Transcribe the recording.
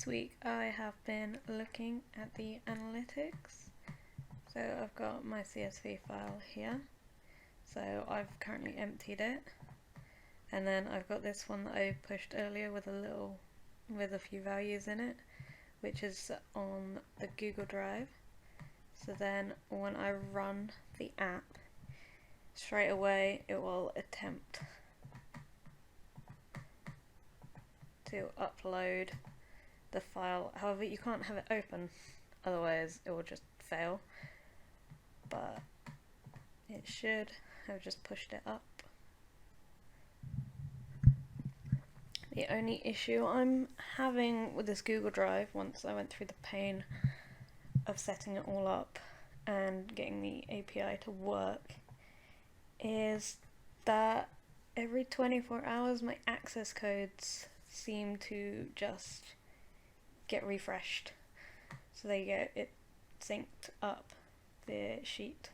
This week I have been looking at the analytics. So I've got my CSV file here. So I've currently emptied it. And then I've got this one that I pushed earlier with a few values in it, which is on the Google Drive. So then when I run the app, straight away it will attempt to upload the file. However, you can't have it open, otherwise it will just fail. But it should have just pushed it up. The only issue I'm having with this Google Drive, once I went through the pain of setting it all up and getting the API to work, is that every 24 hours my access codes seem to just get refreshed. So they get it synced up, the sheet